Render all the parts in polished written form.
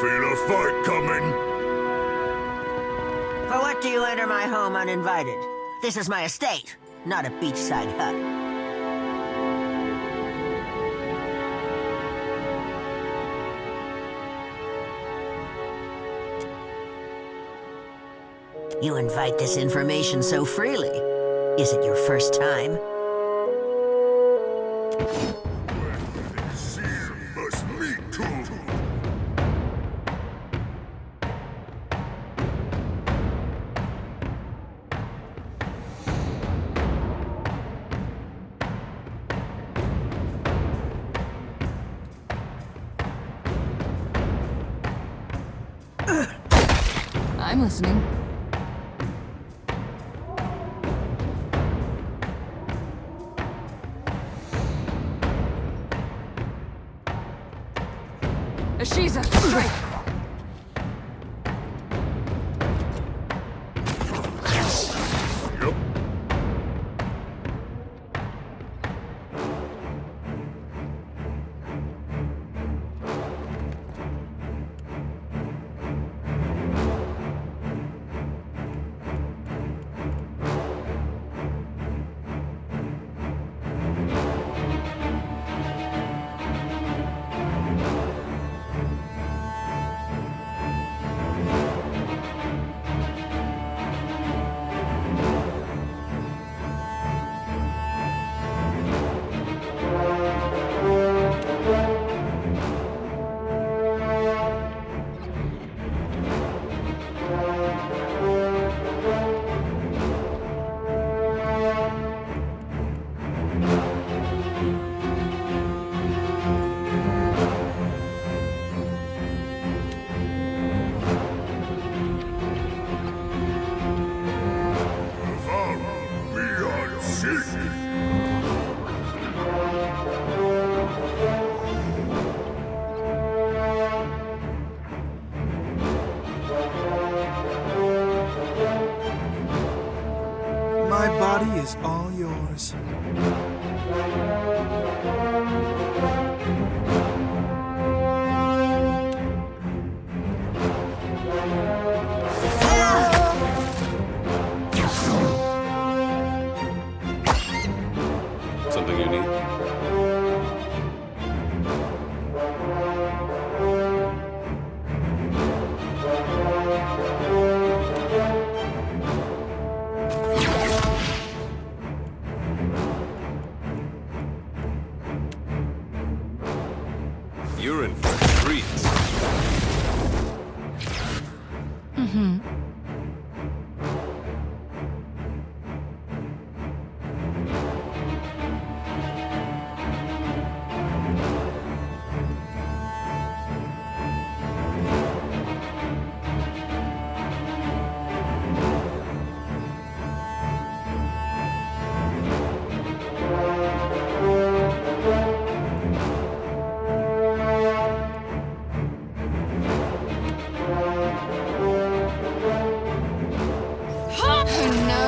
feel a fight coming. For what do you enter my home uninvited? This is my estate, not a beachside hut. You invite this information so freely. Is it your first time? Seal must meet too. I'm listening. Ashiza, strike! Yep. My body is all yours. Something you need? You're in for a treat. Oh no!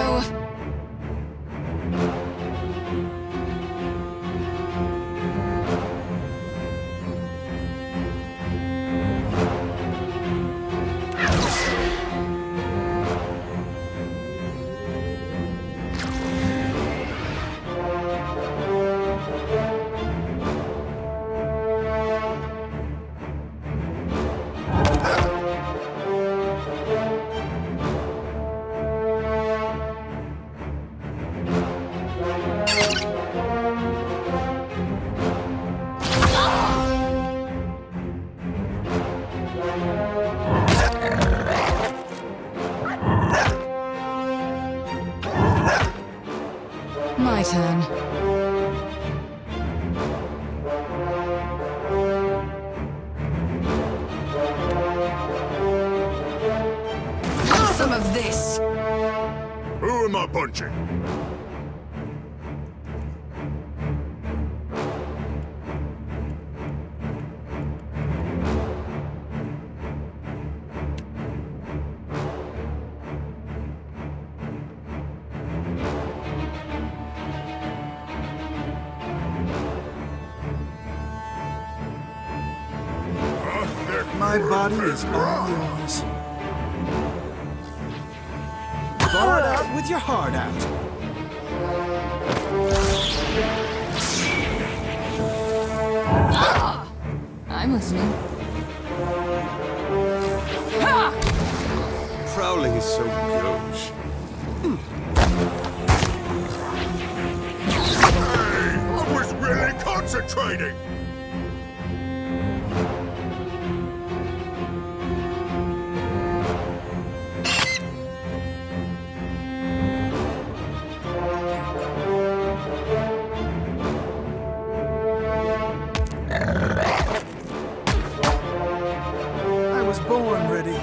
My turn. Have some of this! Who am I punching? My body is all yours. Ball it out with your heart out. I'm listening. Prowling is so gauche. Hey, I was really concentrating. I was born ready.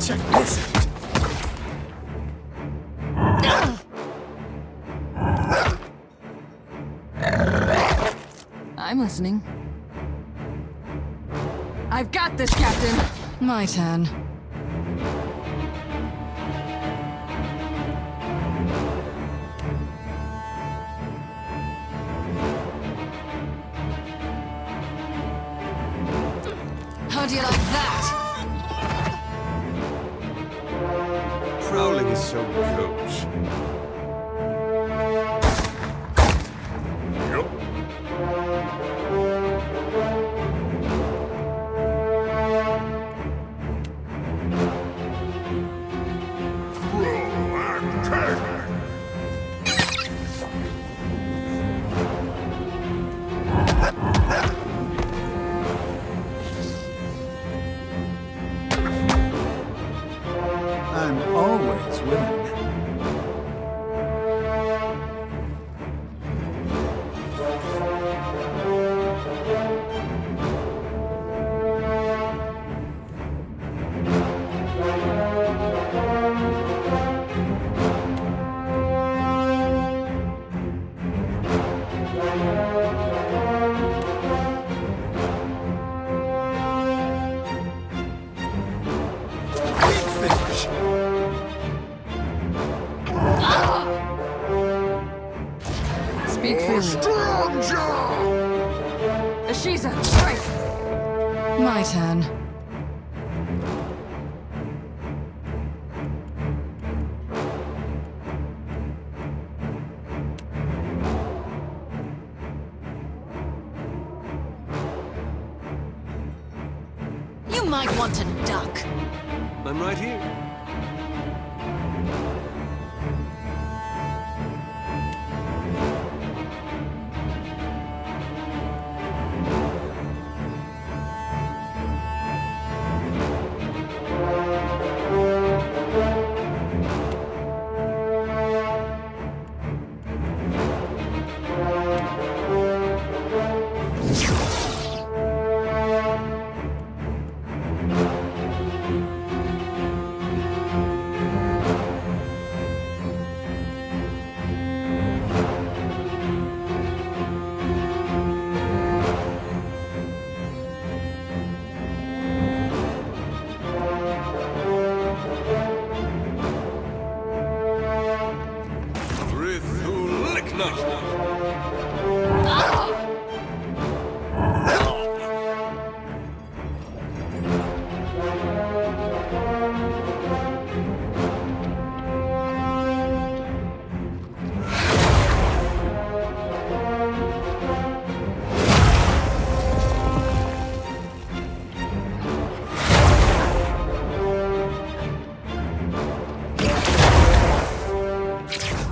Check this out. I'm listening. I've got this, Captain. My turn. How do you like that? Prowling is so gauche. Yep. Roll and tag. I'm always willing. Big fish. Speak freely. Strong jaw. Ashiza, strike! My turn. You might want to duck. I'm right here.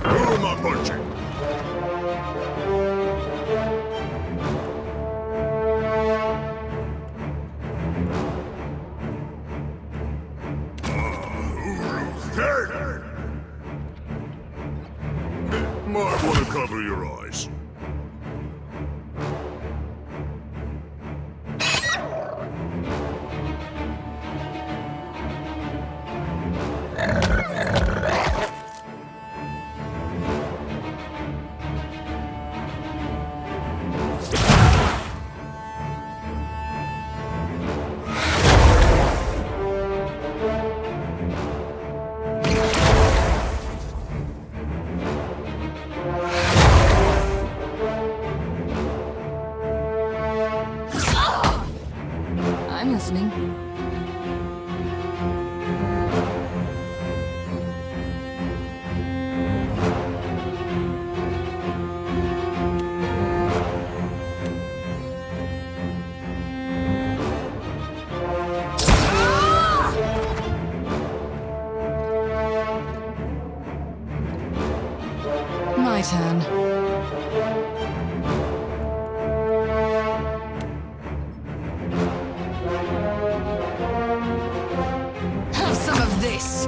Who am I punching? Dead! Might want to cover your eyes. My turn. Have some of this.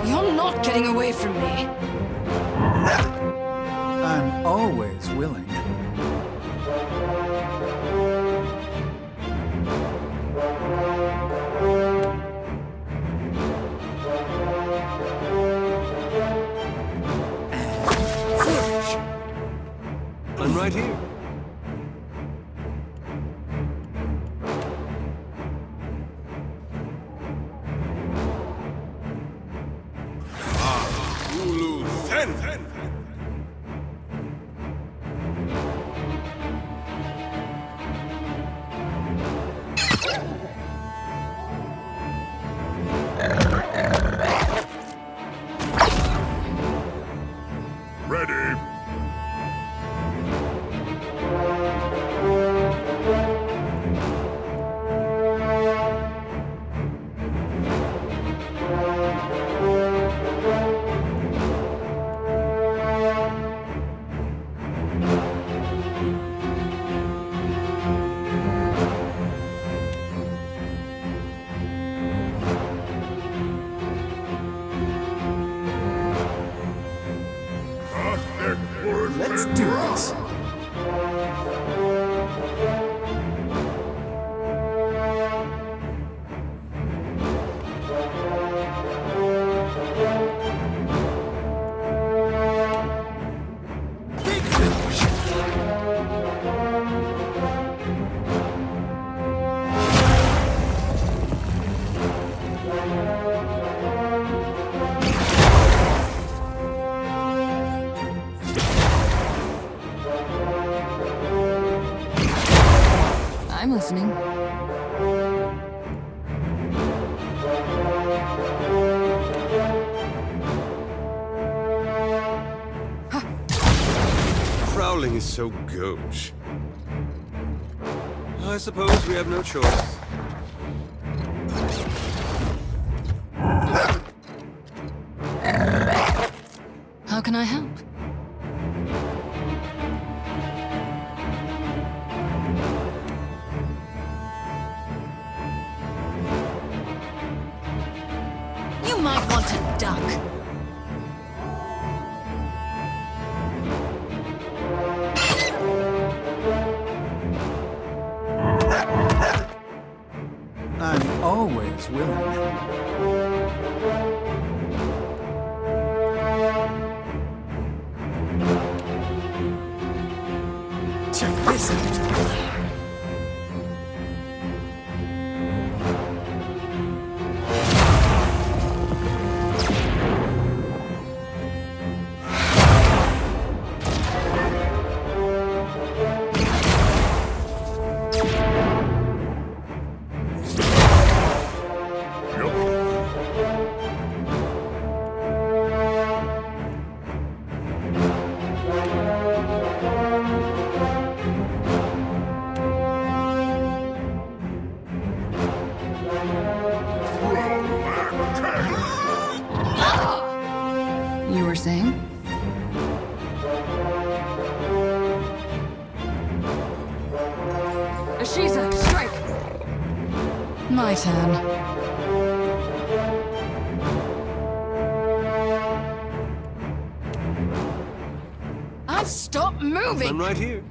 You're not getting away from me. I'm always willing. I'm right here. You lose 10. Ready. Let's do this. Big finish. I'm listening. Prowling is so gauche. I suppose we have no choice. How can I help? You might want to duck. I'm always willing. Check this out. You were saying? Ashiza, strike! My turn. I'll stop moving! I'm right here.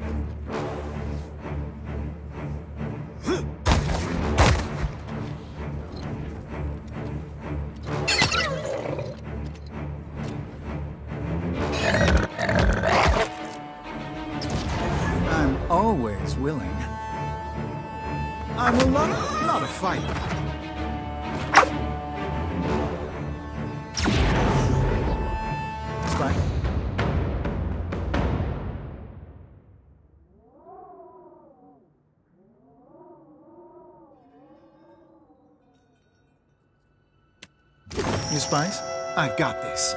I'm always willing. I'm a lover, not a fighter. Strike. You spies? I've got this.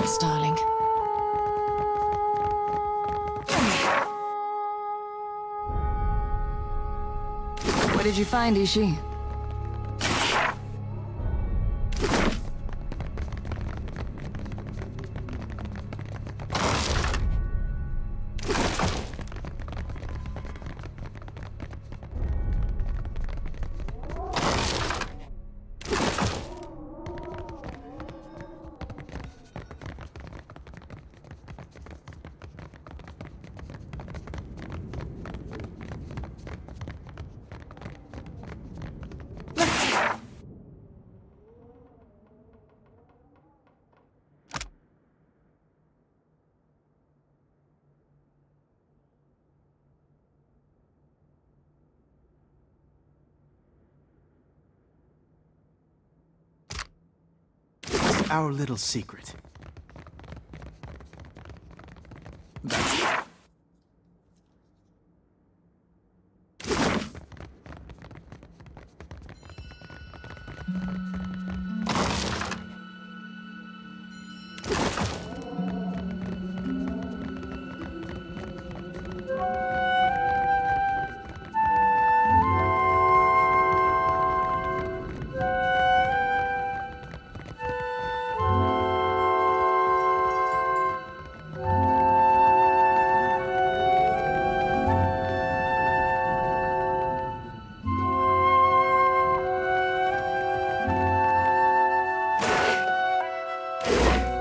Yes, darling. What did you find, Ishi? Our little secret.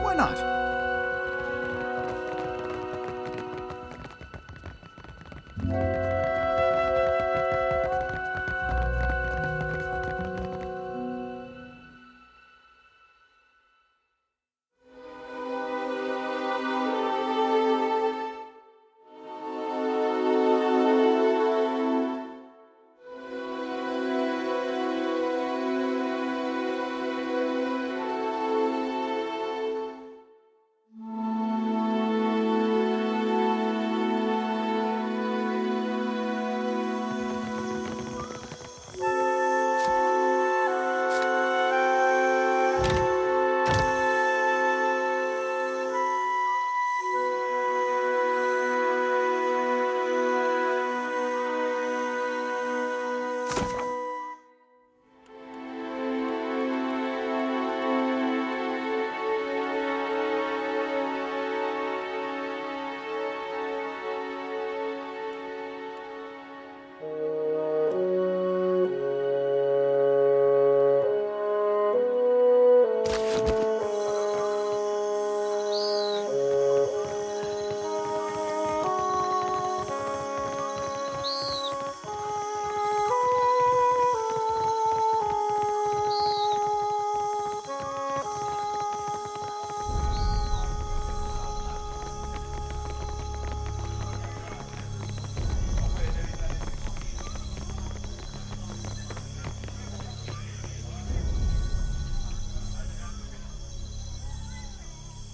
Why not?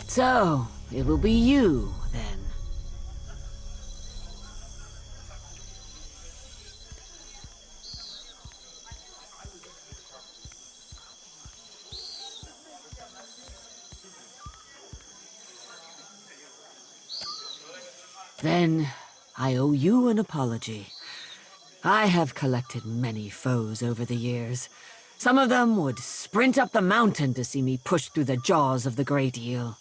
So, it will be you, then. Then, I owe you an apology. I have collected many foes over the years. Some of them would sprint up the mountain to see me push through the jaws of the great eel.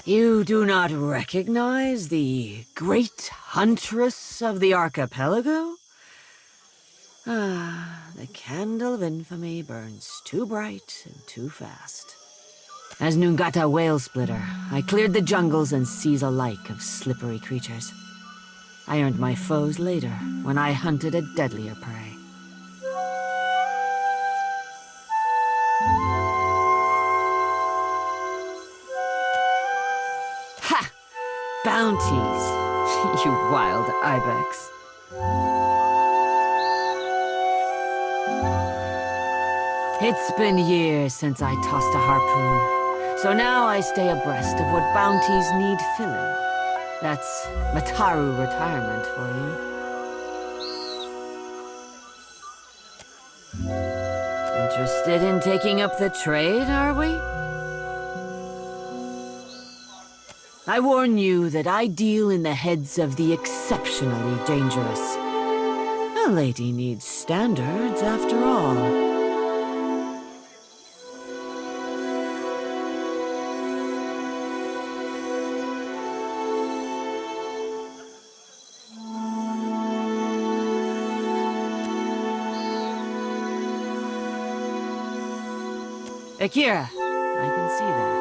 You do not recognize the great huntress of the archipelago? Ah, the candle of infamy burns too bright and too fast. As Nungata Whale Splitter, I cleared the jungles and seas alike of slippery creatures. I earned my foes later, when I hunted a deadlier prey. Ha! Bounties, you wild ibex. It's been years since I tossed a harpoon, so now I stay abreast of what bounties need filling. That's Mataru retirement for you. Interested in taking up the trade, are we? I warn you that I deal in the heads of the exceptionally dangerous. A lady needs standards, after all. Akira, I can see that.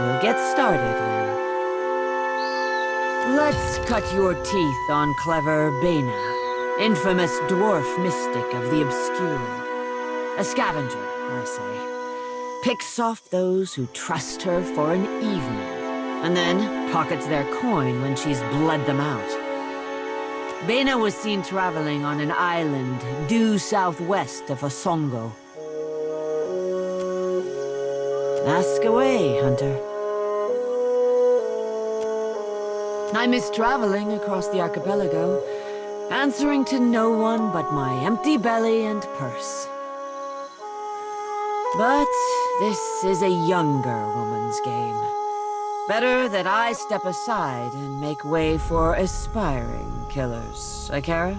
We'll get started then. Let's cut your teeth on clever Bena, infamous dwarf mystic of the obscured. A scavenger, I say. Picks off those who trust her for an evening, and then pockets their coin when she's bled them out. Bena was seen traveling on an island due southwest of Osongo. Ask away, Hunter. I miss traveling across the archipelago, answering to no one but my empty belly and purse. But this is a younger woman's game. Better that I step aside and make way for aspiring killers, Akira?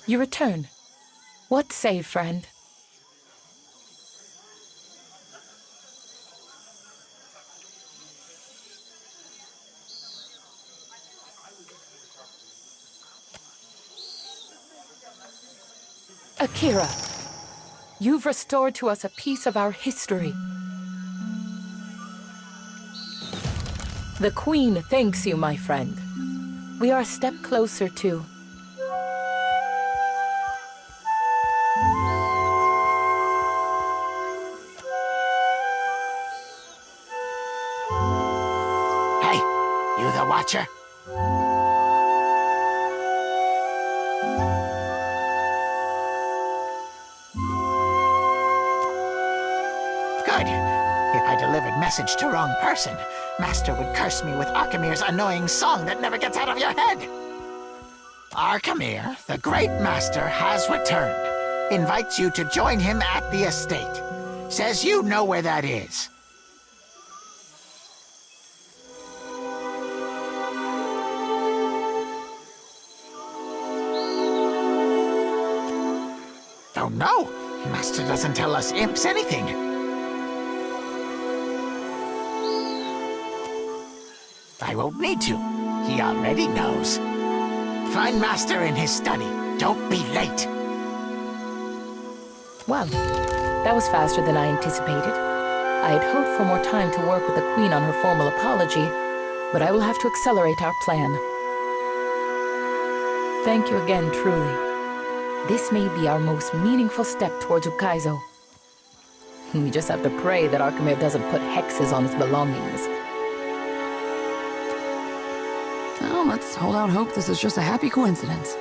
You return. What say, friend? Akira, you've restored to us a piece of our history. The Queen thanks you, my friend. We are a step closer to... Hey, you the Watcher? Good. If I delivered message to wrong person, Master would curse me with Archimere's annoying song that never gets out of your head. Archimere, the great master, has returned. Invites you to join him at the estate. Says you know where that is. Oh no, Master doesn't tell us imps anything. I won't need to. He already knows. Find Master in his study. Don't be late. Well, that was faster than I anticipated. I had hoped for more time to work with the Queen on her formal apology, but I will have to accelerate our plan. Thank you again, truly. This may be our most meaningful step towards Ukaizo. We just have to pray that Archimere doesn't put hexes on his belongings. Well, let's hold out hope this is just a happy coincidence.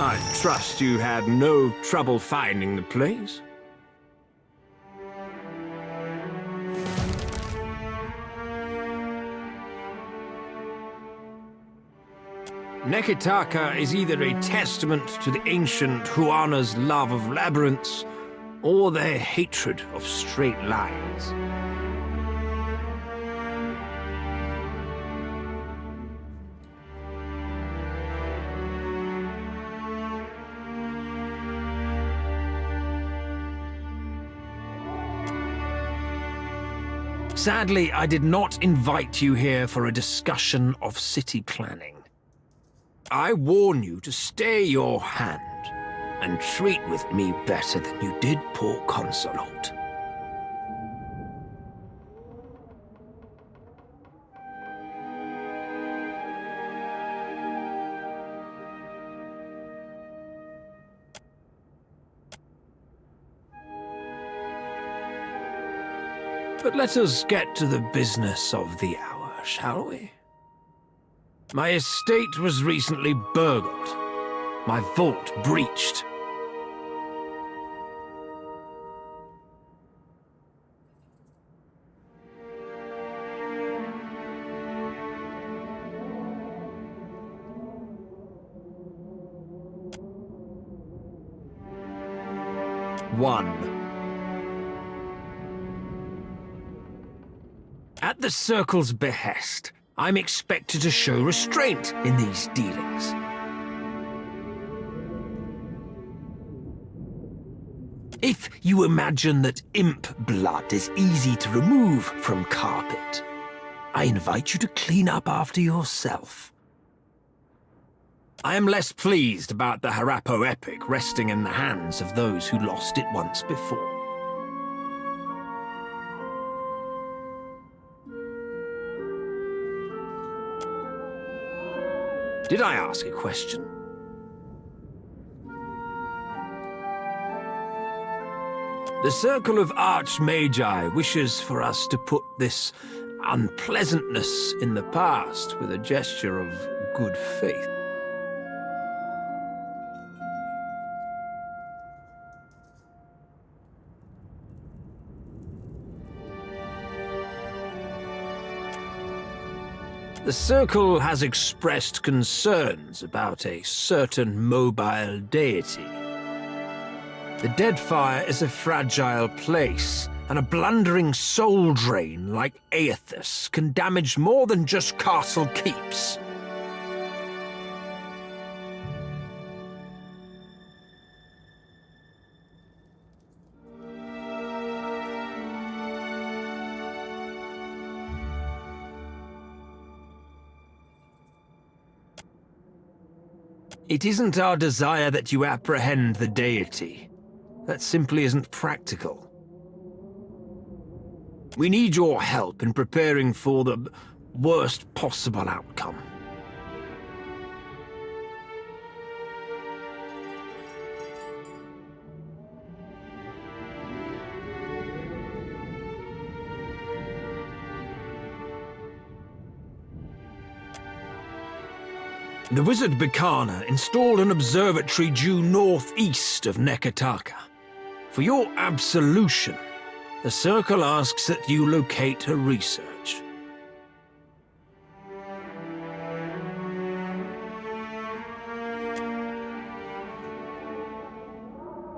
I trust you had no trouble finding the place? Nekitaka is either a testament to the ancient Huana's love of labyrinths, or their hatred of straight lines. Sadly, I did not invite you here for a discussion of city planning. I warn you to stay your hand and treat with me better than you did poor Consolate. But let us get to the business of the hour, shall we? My estate was recently burgled. My vault breached. At the Circle's behest, I'm expected to show restraint in these dealings. If you imagine that imp blood is easy to remove from carpet, I invite you to clean up after yourself. I am less pleased about the Harappo epic resting in the hands of those who lost it once before. Did I ask a question? The Circle of Archmagi wishes for us to put this unpleasantness in the past with a gesture of good faith. The Circle has expressed concerns about a certain mobile deity. The Deadfire is a fragile place, and a blundering soul drain like Aethys can damage more than just castle keeps. It isn't our desire that you apprehend the deity. That simply isn't practical. We need your help in preparing for the worst possible outcome. The wizard Bikana installed an observatory due northeast of Nekitaka. For your absolution, the Circle asks that you locate her research.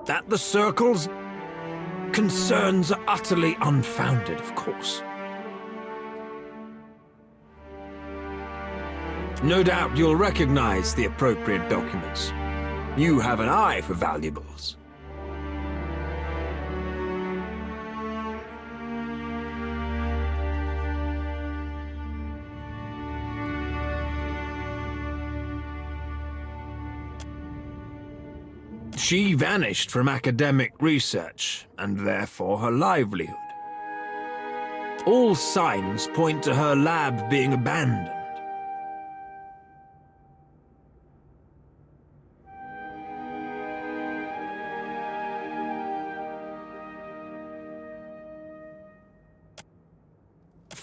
That the Circle's concerns are utterly unfounded, of course. No doubt you'll recognize the appropriate documents. You have an eye for valuables. She vanished from academic research, and therefore her livelihood. All signs point to her lab being abandoned.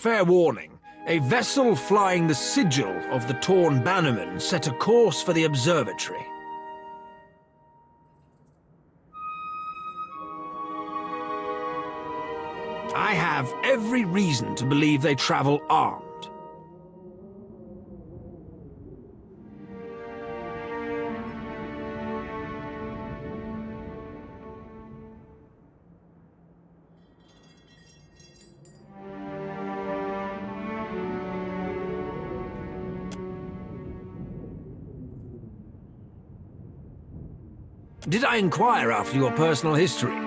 Fair warning, a vessel flying the sigil of the Torn Bannerman set a course for the observatory. have every reason to believe they travel armed. Did I inquire after your personal history?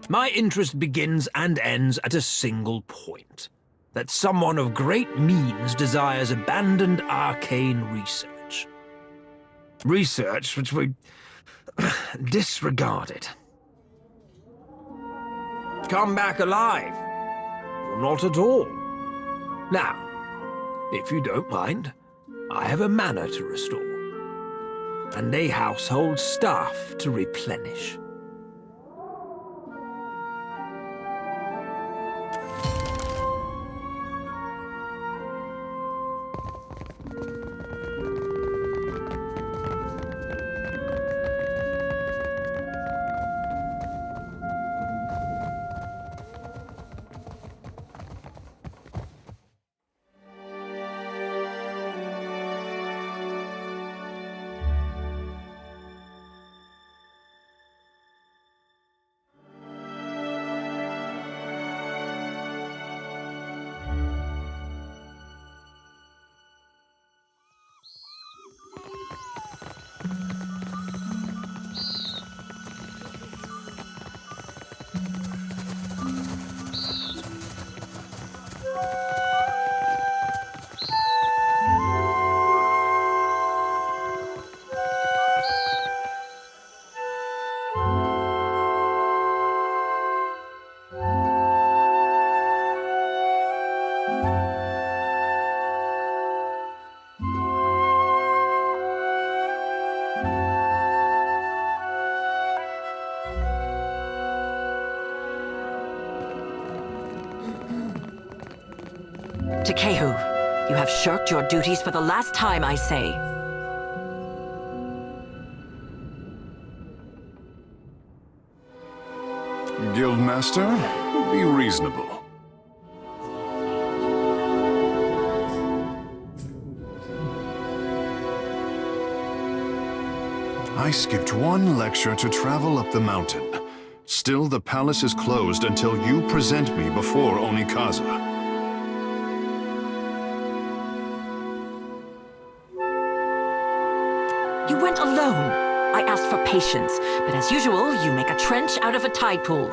My interest begins and ends at a single point. That someone of great means desires abandoned arcane research. Research which we disregarded. Come back alive. Or not at all. Now, if you don't mind, I have a manor to restore. And a household staff to replenish. Takehu, you have shirked your duties for the last time, I say. Guildmaster, be reasonable. I skipped one lecture to travel up the mountain. Still, the palace is closed until you present me before Onikaza. You went alone. I asked for patience, but as usual, you make a trench out of a tide pool.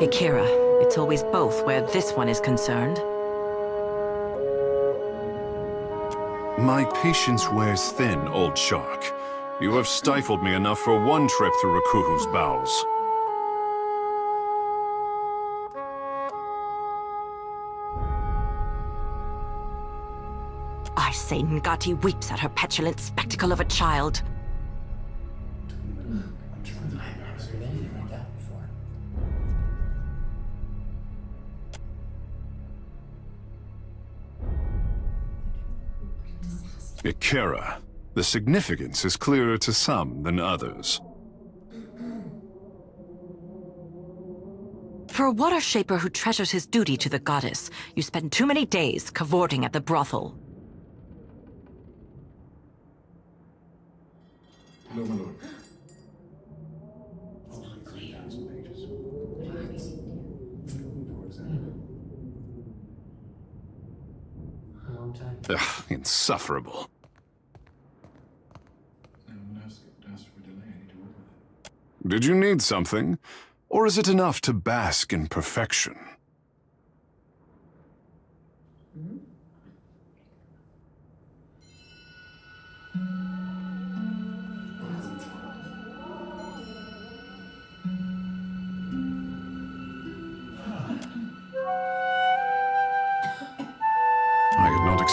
Akira, it's always both where this one is concerned. My patience wears thin, old shark. You have stifled me enough for one trip through Rakuhu's bowels. I say Ngati weeps at her petulant spectacle of a child. Akira, the significance is clearer to some than others. For a water shaper who treasures his duty to the goddess, you spend too many days cavorting at the brothel. Ugh, insufferable. Did you need something? Or is it enough to bask in perfection?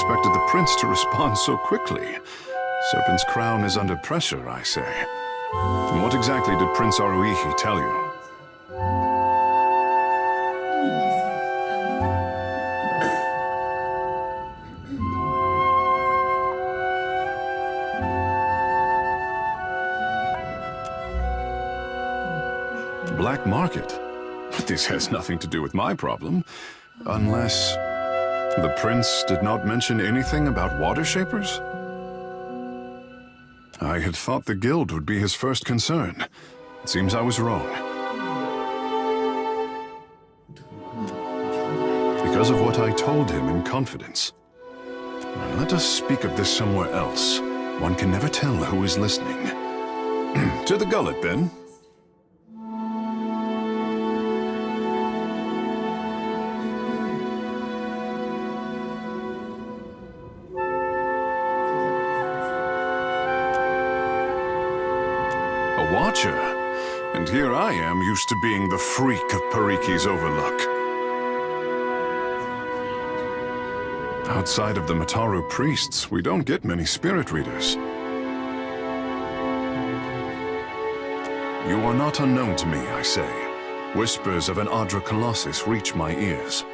expected the prince to respond so quickly. Serpent's crown is under pressure, I say. And what exactly did Prince Aruihi tell you? Black market? But this has nothing to do with my problem. Unless... the prince did not mention anything about water shapers? I had thought the guild would be his first concern. It seems I was wrong. Because of what I told him in confidence. Let us speak of this somewhere else. One can never tell who is listening. To the gullet, then. A watcher. And here I am, used to being the freak of Pariki's Overlook. Outside of the Mataru priests, we don't get many spirit readers. You are not unknown to me, I say. Whispers of an Adra Colossus reach my ears.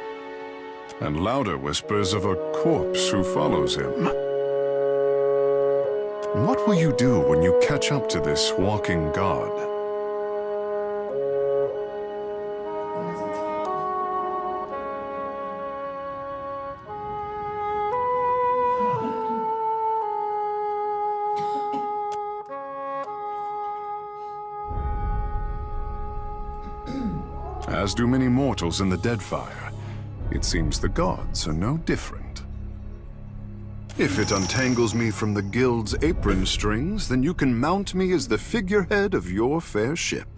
And louder whispers of a corpse who follows him. What will you do when you catch up to this walking god? As do many mortals in the Deadfire, it seems the gods are no different. If it untangles me from the guild's apron strings, then you can mount me as the figurehead of your fair ship.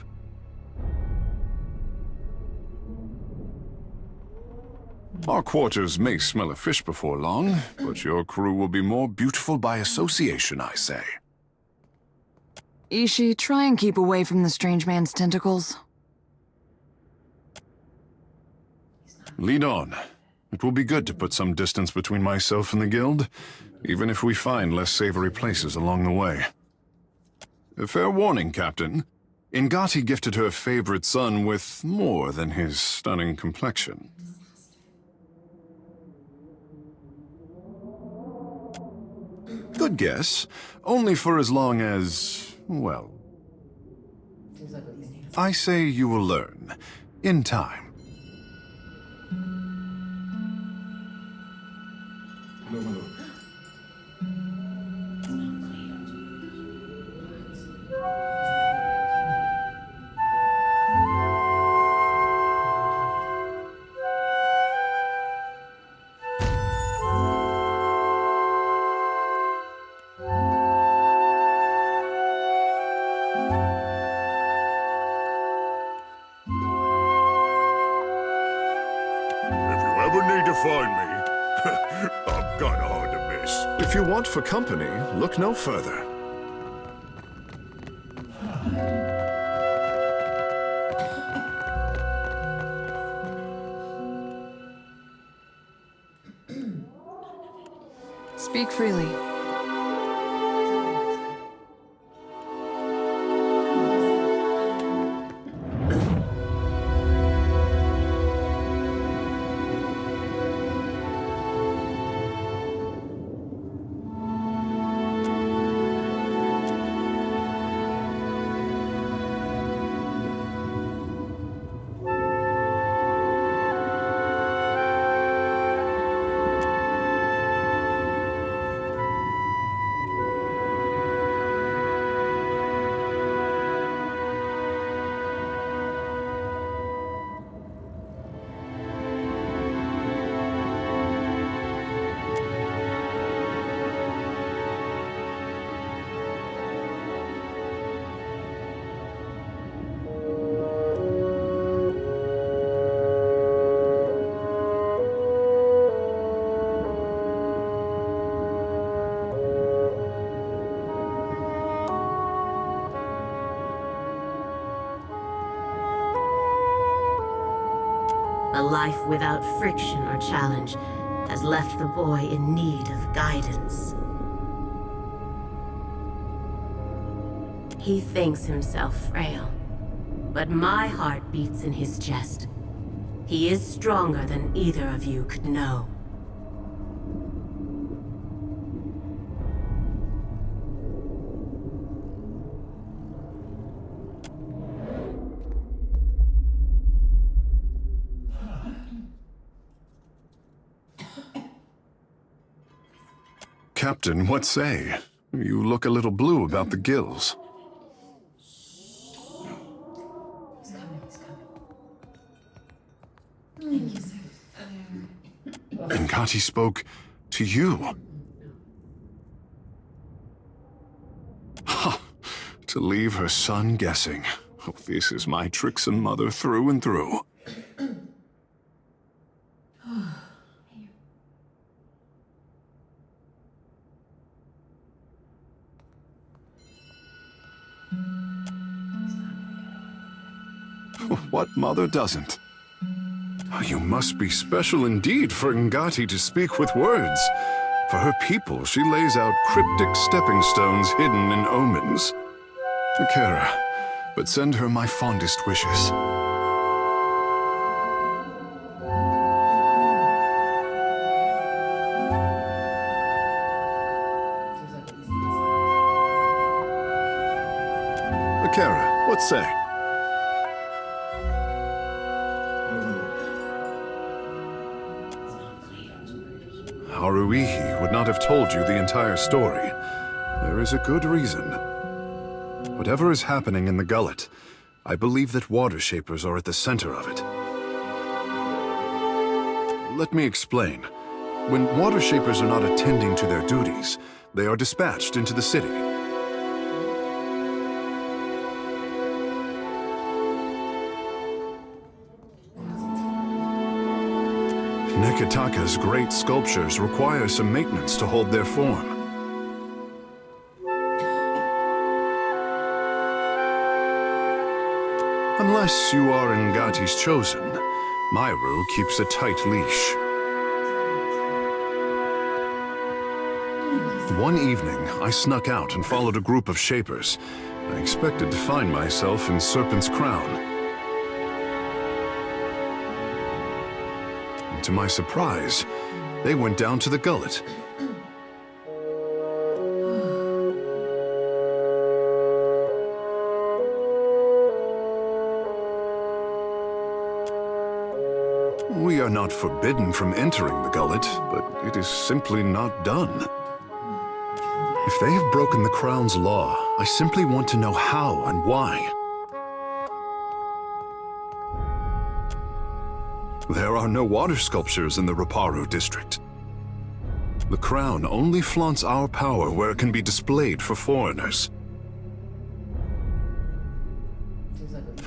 Our quarters may smell of fish before long, but your crew will be more beautiful by association, I say. Ishi, try and keep away from the strange man's tentacles. Lead on. It will be good to put some distance between myself and the guild, even if we find less savory places along the way. A fair warning, Captain. Ingati gifted her favorite son with more than his stunning complexion. Good guess. Only for as long as, well... I say you will learn. In time. Find me. I'm kinda hard to miss. If you want for company, look no further. Speak freely. A life without friction or challenge has left the boy in need of guidance. He thinks himself frail, but my heart beats in his chest. He is stronger than either of you could know. Captain, what say? You look a little blue about the gills. Ngati spoke to you. Ha! To leave her son guessing. Oh, this is my tricksome mother through and through. What mother doesn't? Oh, you must be special indeed for Ngati to speak with words. For her people, she lays out cryptic stepping stones hidden in omens. Kara, but send her my fondest wishes. Kara, what say? Haruihi would not have told you the entire story. There is a good reason. Whatever is happening in the gullet, I believe that water shapers are at the center of it. Let me explain. When water shapers are not attending to their duties, they are dispatched into the city. Nekataka's great sculptures require some maintenance to hold their form. Unless you are Ngati's chosen, Myru keeps a tight leash. One evening, I snuck out and followed a group of shapers. I expected to find myself in Serpent's Crown. To my surprise, they went down to the gullet. We are not forbidden from entering the gullet, but it is simply not done. If they have broken the Crown's law, I simply want to know how and why. There are no water sculptures in the Raparu district. The Crown only flaunts our power where it can be displayed for foreigners.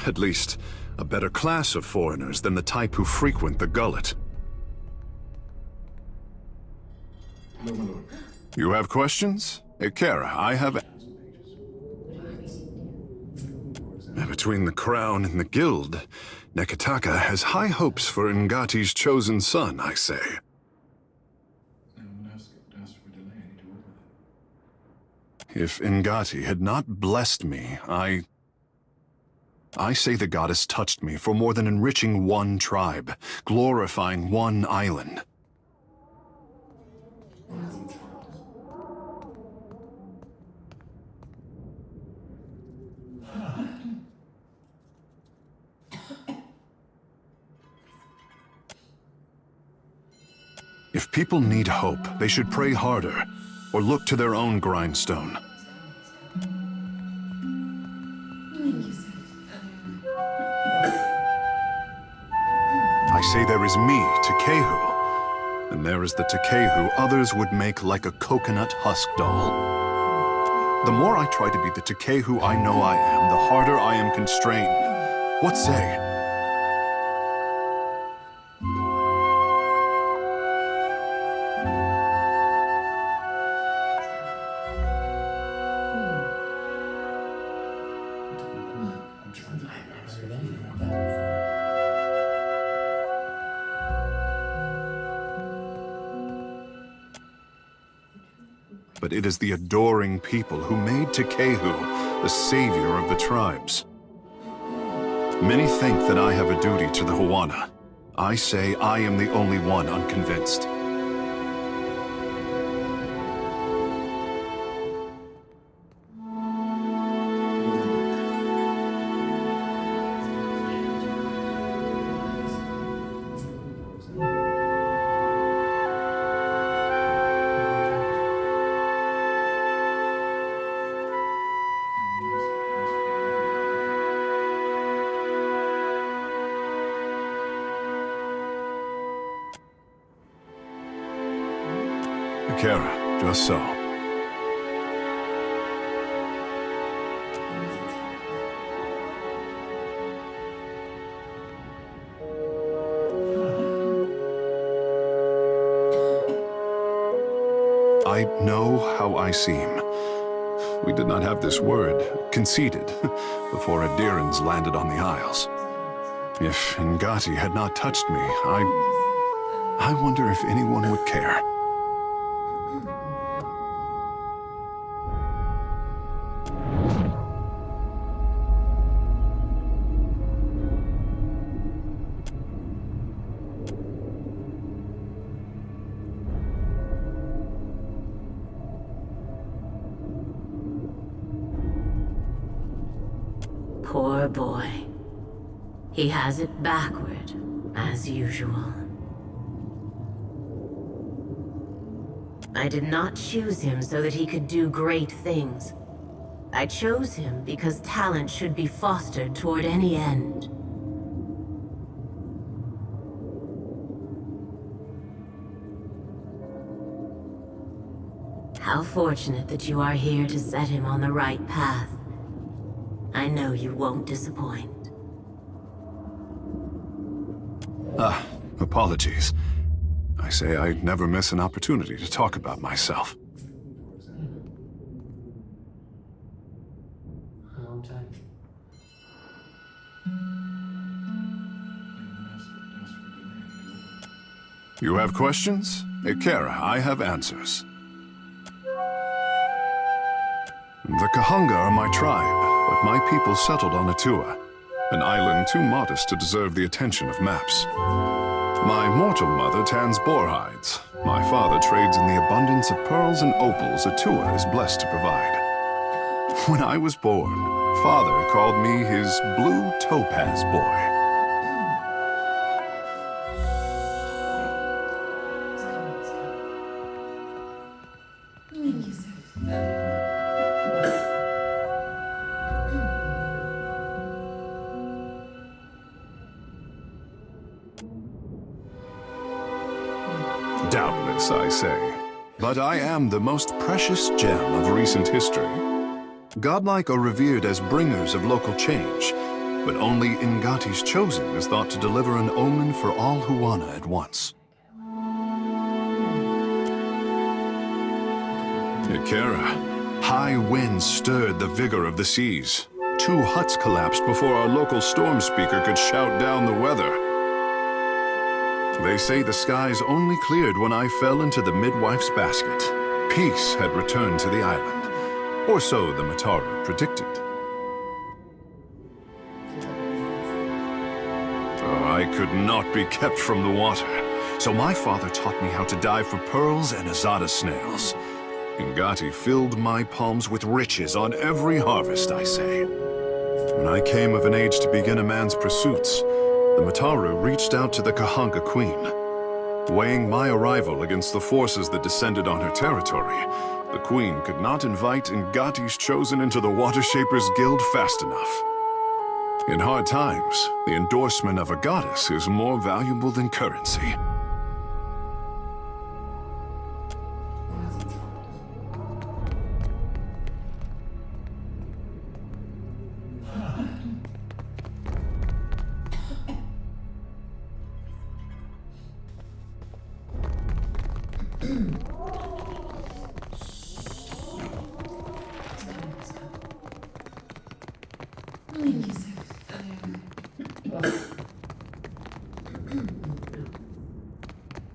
At least, a better class of foreigners than the type who frequent the gullet. You have questions? Kara, I have... Between the Crown and the Guild, Nekataka has high hopes for Ngati's chosen son, I say. If Ngati had not blessed me, I say the goddess touched me for more than enriching one tribe, glorifying one island. If people need hope, they should pray harder, or look to their own grindstone. I say there is me, Takehu, and there is the Takehu others would make like a coconut husk doll. The more I try to be the Takehu I know I am, the harder I am constrained. What say? but it is the adoring people who made Tekehu the savior of the tribes. Many think that I have a duty to the Huana. I say I am the only one unconvinced. Kara, just so. I know how I seem. We did not have this word, conceded, before Adirans landed on the Isles. If Ngati had not touched me, I wonder if anyone would care. Poor boy. He has it backward, as usual. I did not choose him so that he could do great things. I chose him because talent should be fostered toward any end. How fortunate that you are here to set him on the right path. I know you won't disappoint. Apologies. I say I never miss an opportunity to talk about myself. You have questions? Kara, I have answers. The Kahunga are my tribe, but my people settled on Atua, an island too modest to deserve the attention of maps. My mortal mother tans boar hides. My father trades in the abundance of pearls and opals Atua is blessed to provide. When I was born, Father called me his blue topaz boy. Doubtless, I say. But I am the most precious gem of recent history. Godlike are revered as bringers of local change, but only Ngati's Chosen is thought to deliver an omen for all Huana at once. Ikera, high winds stirred the vigor of the seas. 2 huts collapsed before our local storm speaker could shout down the weather. They say the skies only cleared when I fell into the midwife's basket. Peace had returned to the island, or so the Mataru predicted. Oh, I could not be kept from the water, so my father taught me how to dive for pearls and azada snails. Ngati filled my palms with riches on every harvest, I say. When I came of an age to begin a man's pursuits, the Mataru reached out to the Kahanga Queen. Weighing my arrival against the forces that descended on her territory, the Queen could not invite Ngati's Chosen into the Watershapers Guild fast enough. In hard times, the endorsement of a goddess is more valuable than currency.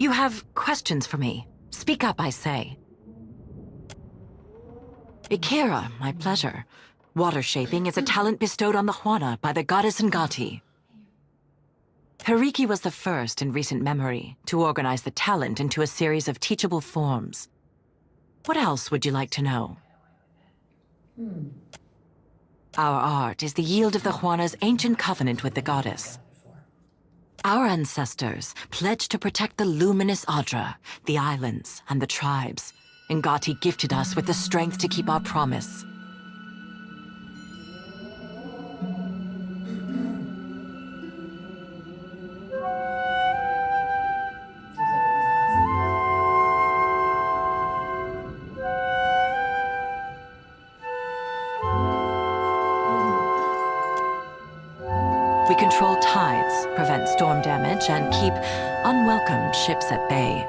You have questions for me. Speak up, I say. Ikera, my pleasure. Water shaping is a talent bestowed on the Huana by the goddess Ngati. Hariki was the first in recent memory to organize the talent into a series of teachable forms. What else would you like to know? Our art is the yield of the Huana's ancient covenant with the goddess. Our ancestors pledged to protect the luminous Adra, the islands, and the tribes. Ngati gifted us with the strength to keep our promise. We control tides, prevent storm damage, and keep unwelcome ships at bay.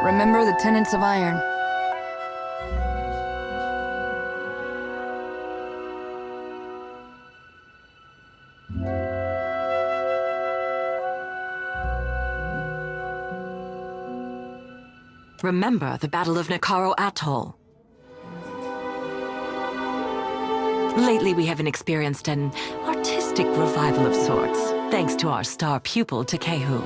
Remember the tenets of iron. Remember the Battle of Nakaro Atoll. Lately, we haven't experienced an artistic revival of sorts, thanks to our star pupil, Takehu.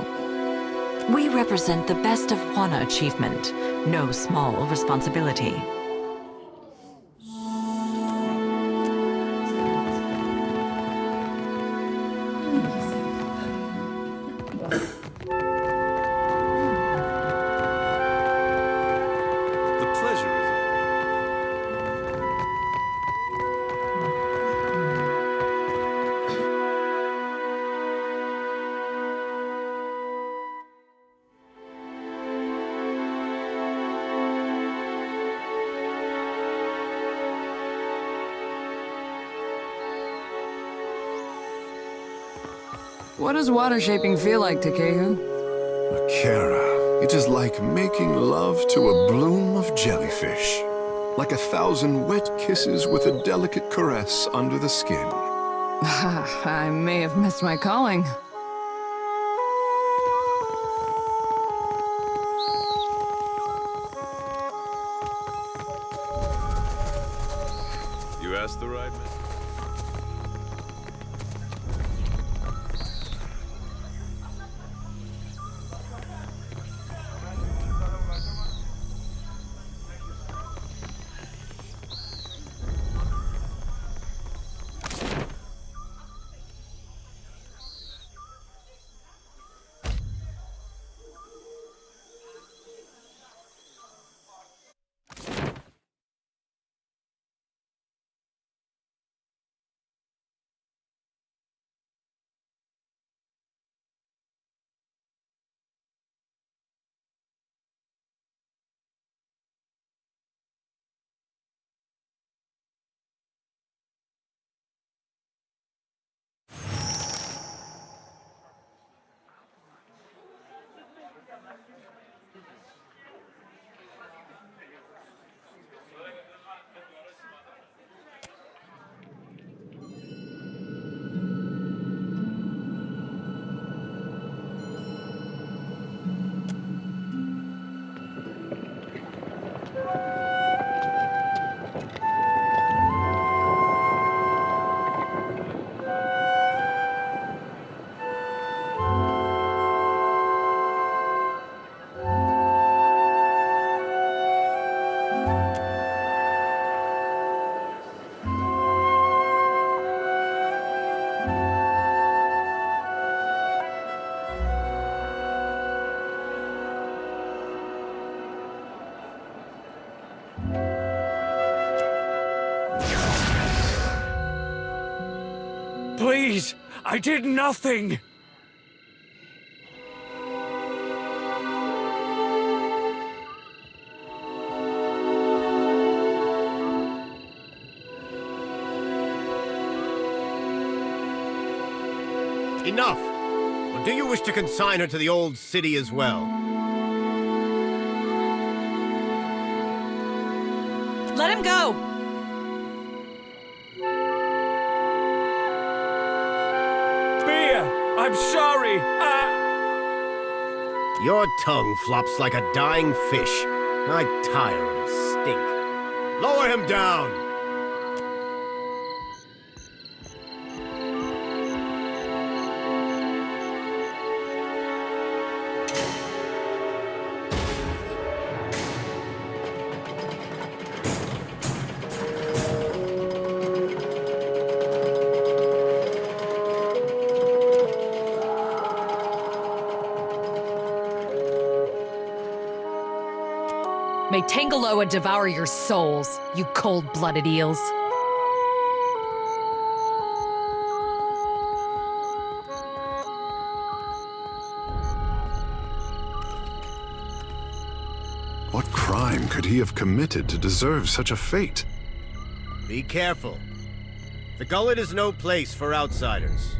We represent the best of Huana achievement, no small responsibility. The pleasure is all. What does water shaping feel like, Takehu? Akira, it is like making love to a bloom of jellyfish. Like 1,000 wet kisses with a delicate caress under the skin. I may have missed my calling. You asked the right man. Please, I did nothing! Enough! Or do you wish to consign her to the old city as well? Let him go! I'm sorry. Your tongue flops like a dying fish. I tire of his stink. Lower him down! May Tangaloa devour your souls, you cold-blooded eels. What crime could he have committed to deserve such a fate? Be careful. The gullet is no place for outsiders.